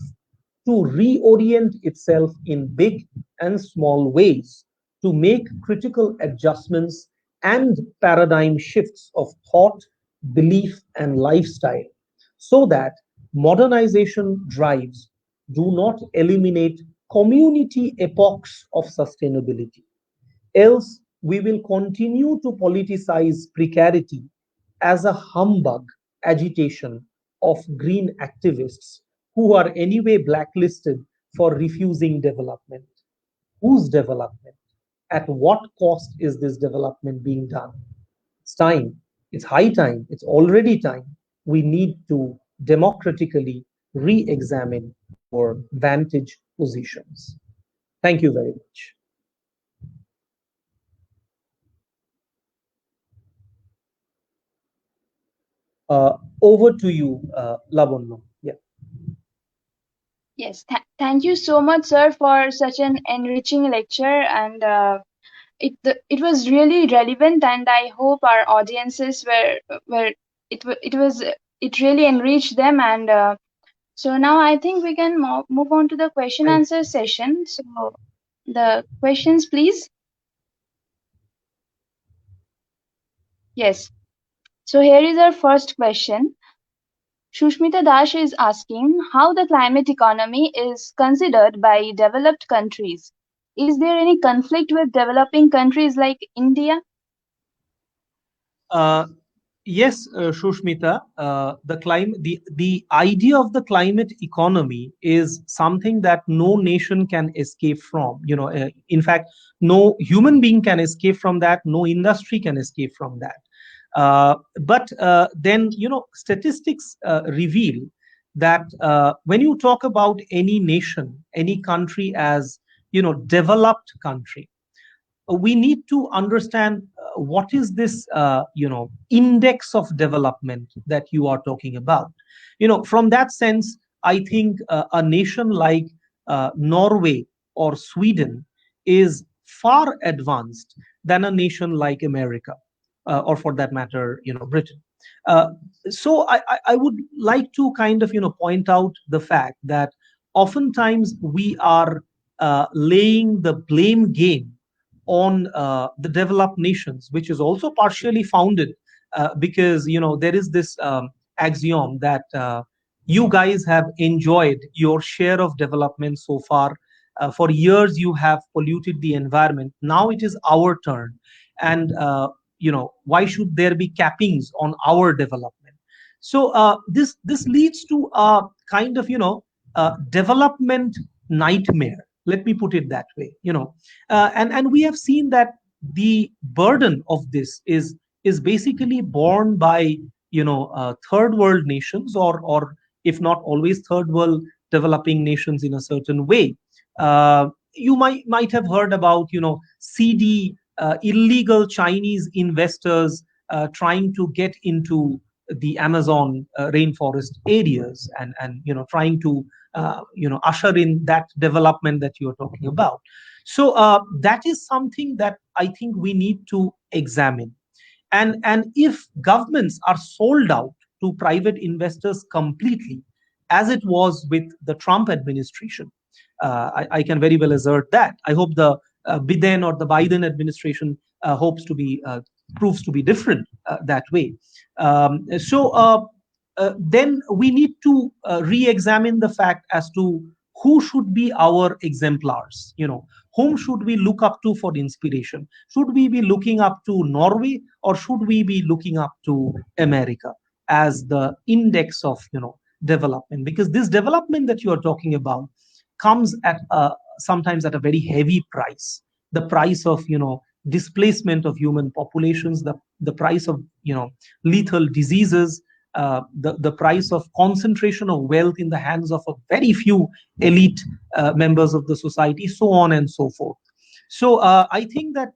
to reorient itself in big and small ways, to make critical adjustments and paradigm shifts of thought, belief, and lifestyle, so that modernization drives do not eliminate community epochs of sustainability. Else, we will continue to politicize precarity as a humbug agitation of green activists who are anyway blacklisted for refusing development. Whose development? At what cost is this development being done? It's time. It's high time. It's already time. We need to democratically re-examine our vantage positions. Thank you very much. Over to you, Lavanya. Yeah. Yes, thank you so much, sir, for such an enriching lecture, and it was really relevant, and I hope our audiences were it was it really enriched them, and so now I think we can move on to the question Thank answer session. So the questions, please. Yes. So here is our first question. Shushmita Dash is asking how the climate economy is considered by developed countries. Is there any conflict with developing countries like India? Uh, yes, Shushmita, the idea of the climate economy is something that no nation can escape from. In fact, no human being can escape from that. No industry can escape from that. But then, statistics reveal that when you talk about any nation, any country as developed country, we need to understand what is this index of development that you are talking about. From that sense, I think a nation like Norway or Sweden is far advanced than a nation like America, or for that matter, Britain. uh, so I would like to kind of point out the fact that oftentimes we are laying the blame game on the developed nations, which is also partially founded because there is this axiom that you guys have enjoyed your share of development so far. For years, you have polluted the environment. Now it is our turn, and why should there be cappings on our development? So this leads to a kind of development nightmare. Let me put it that way. And we have seen that the burden of this is basically borne by third world nations, or if not always third world, developing nations in a certain way. You might have heard about CD, illegal Chinese investors trying to get into the Amazon rainforest areas, and trying to usher in that development that you are talking about. So that is something that I think we need to examine. And if governments are sold out to private investors completely, as it was with the Trump administration, I can very well assert that. I hope the Biden or the Biden administration hopes to be proves to be different that way. Then we need to re-examine the fact as to who should be our exemplars. Whom should we look up to for inspiration? Should we be looking up to Norway, or should we be looking up to America as the index of development? Because this development that you are talking about comes at sometimes at a very heavy price. The price of displacement of human populations, the price of lethal diseases, the price of concentration of wealth in the hands of a very few elite members of the society, so on and so forth. So I think that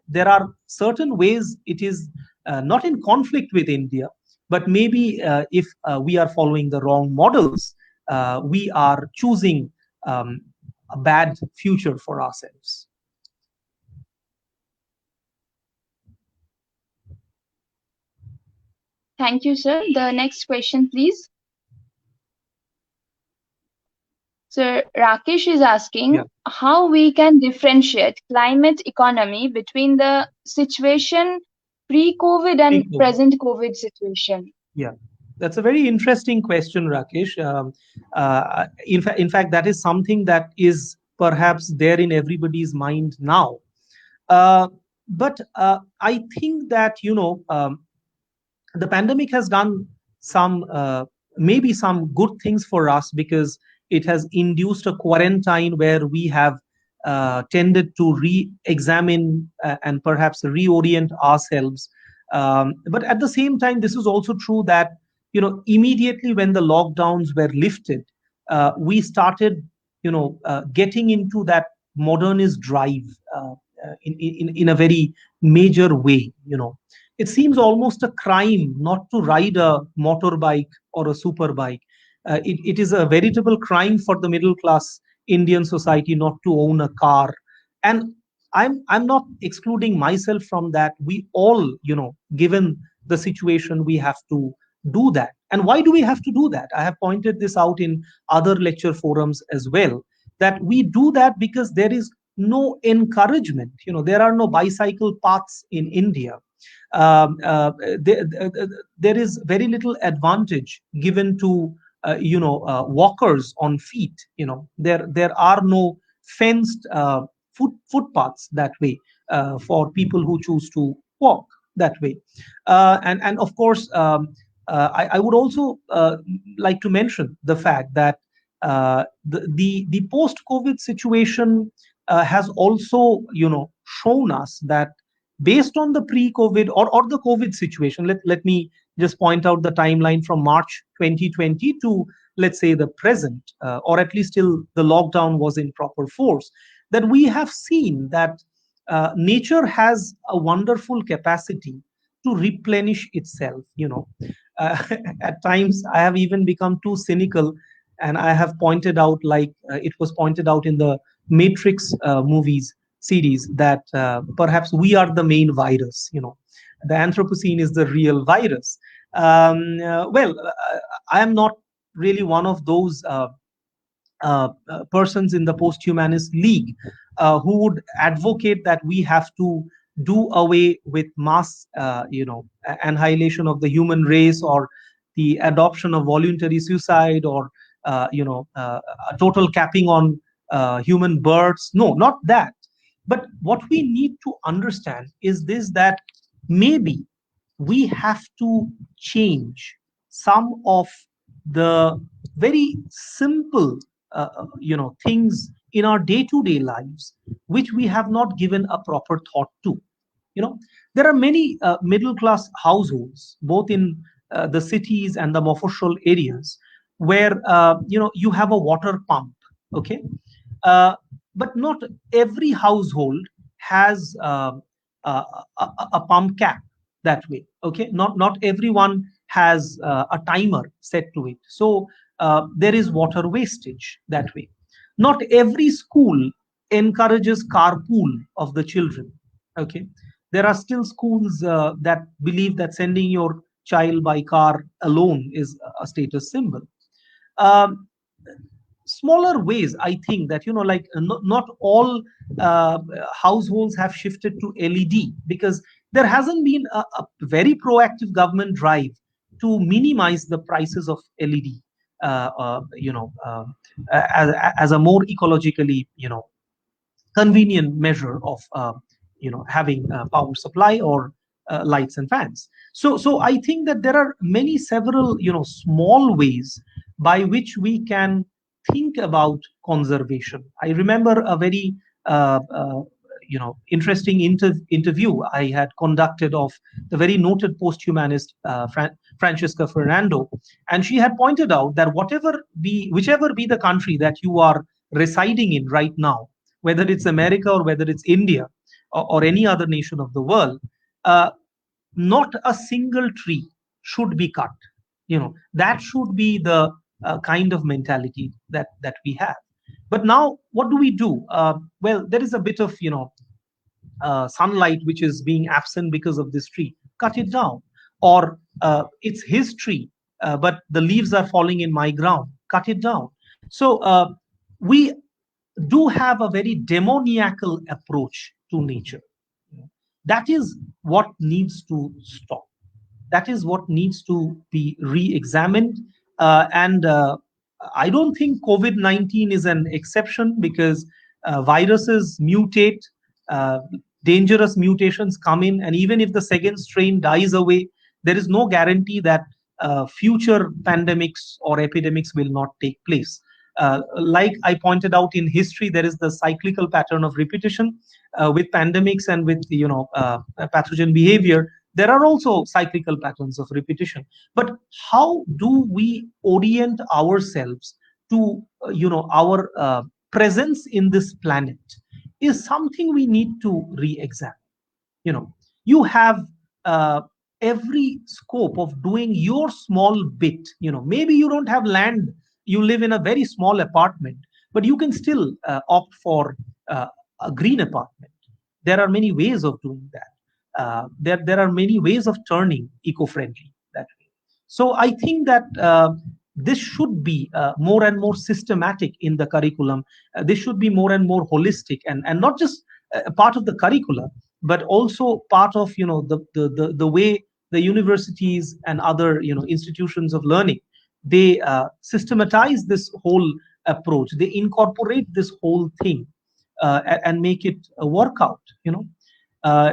there are certain ways it is not in conflict with India, but maybe if we are following the wrong models, we are choosing um, a bad future for ourselves. Thank you, sir. The next question, please. So Rakesh is Yeah. asking how we can differentiate climate economy between the situation pre-COVID and Pre-COVID. present COVID situation. Yeah, that's a very interesting question, Rakesh. In fact, that is something that is perhaps there in everybody's mind now. Uh, but I think that the pandemic has done some maybe some good things for us, because it has induced a quarantine where we have tended to re-examine and perhaps reorient ourselves. But at the same time, this is also true that immediately when the lockdowns were lifted, we started, getting into that modernist drive, in a very major way. It seems almost a crime not to ride a motorbike or a super bike. It is a veritable crime for the middle class Indian society not to own a car. And I'm not excluding myself from that. We all, given the situation, we have to do that. And why do we have to do that? I have pointed this out in other lecture forums as well, that we do that because there is no encouragement. There are no bicycle paths in India. um, uh, there, there is very little advantage given to walkers on feet. There are no fenced footpaths that way, for people who choose to walk that way. And of course, I would also like to mention the fact that the post COVID situation has also shown us that, based on the pre-COVID or the COVID situation, let me just point out the timeline from March 2020 to, let's say, the present, or at least till the lockdown was in proper force, that we have seen that nature has a wonderful capacity to replenish itself. uh, at times I have even become too cynical, and I have pointed out, like it was pointed out in the Matrix movies series, that perhaps we are the main virus. The Anthropocene is the real virus. Well, I am not really one of those persons in the post-humanist league who would advocate that we have to do away with mass, annihilation of the human race, or the adoption of voluntary suicide, or a total capping on human births. No, not that. But what we need to understand is this: that maybe we have to change some of the very simple things in our day to day lives, which we have not given a proper thought to. you know there are many middle class households, both in the cities and the mofussil areas, where you have a water pump. Okay. uh, but not every household has a, a pump cap that way. Okay. Not everyone has a timer set to it, so there is water wastage that way. Not every school encourages carpool of the children. Okay. There are still schools that believe that sending your child by car alone is a status symbol. um, Smaller ways, I think, that like not all uh, households have shifted to LED, because there hasn't been a very proactive government drive to minimize the prices of LED, as a more ecologically convenient measure of having power supply, or lights and fans. So I think that there are many several small ways by which we can think about conservation. I remember a very interesting interview I had conducted of the very noted post-humanist Francisca Fernando, and she had pointed out that whichever be the country that you are residing in right now, whether it's America or whether it's India, or any other nation of the world, uh, not a single tree should be cut. That should be the kind of mentality that we have. But now, what do we do? Well, there is a bit of sunlight which is being absent because of this tree. Cut it down. Or it's his tree, but the leaves are falling in my ground. Cut it down. So we do have a very demoniacal approach to nature. That is what needs to stop. That is what needs to be re-examined. And I don't think COVID-19 is an exception, because viruses mutate, uh, dangerous mutations come in, and even if the second strain dies away, there is no guarantee that future pandemics or epidemics will not take place. Like I pointed out, in history, there is the cyclical pattern of repetition with pandemics and with pathogen behavior. There are also cyclical patterns of repetition. But how do we orient ourselves to, our presence in this planet is something we need to re-examine. You know, you have uh, every scope of doing your small bit. Maybe you don't have land, you live in a very small apartment, but you can still opt for uh, a green apartment. There are many ways of doing that. There are many ways of turning eco-friendly that way. So I think that this should be more and more systematic in the curriculum. This should be more and more holistic, and not just a part of the curricula, but also part of the way the universities and other institutions of learning, they systematize this whole approach. They incorporate this whole thing and make it work out.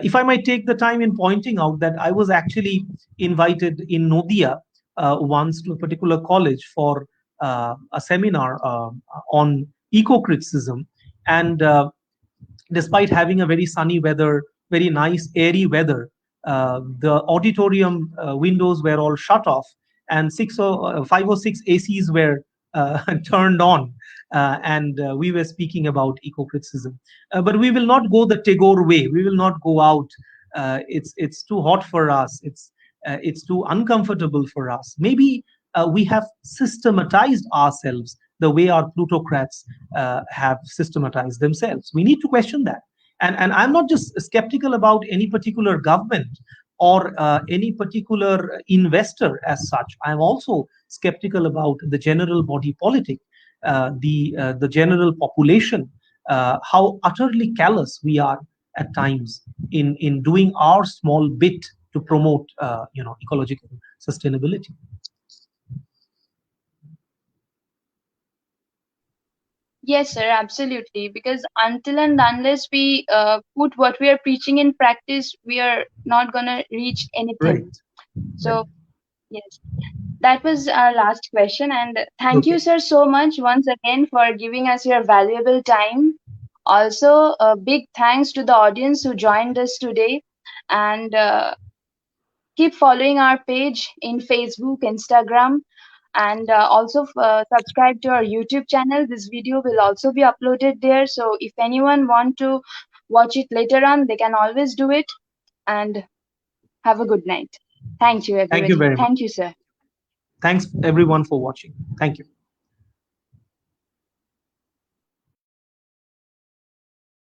If I might take the time in pointing out that I was actually invited in Nodia once to a particular college for a seminar on eco criticism, and despite having a very sunny weather, very nice airy weather, the auditorium windows were all shut off, and five or six ACs were turned on, and we were speaking about eco-criticism. But we will not go the Tagore way. We will not go out. It's too hot for us. It's too uncomfortable for us. Maybe we have systematized ourselves the way our plutocrats have systematized themselves. We need to question that. And I'm not just skeptical about any particular government or any particular investor as such. I'm also skeptical about the general body politic, the general population, how utterly callous we are at times in doing our small bit to promote ecological sustainability. Yes, sir, absolutely. Because until and unless we put what we are preaching in practice, we are not gonna reach anything. Right. Right. So, yes, that was our last question. And thank you, Okay. sir, so much once again for giving us your valuable time. Also, a big thanks to the audience who joined us today. And keep following our page in Facebook, Instagram, and also subscribe to our YouTube channel. This video will also be uploaded there. So if anyone want to watch it later on, they can always do it. And have a good night. Thank you, Thank you everybody. very much. Thank you, sir. Thanks everyone for watching. Thank you.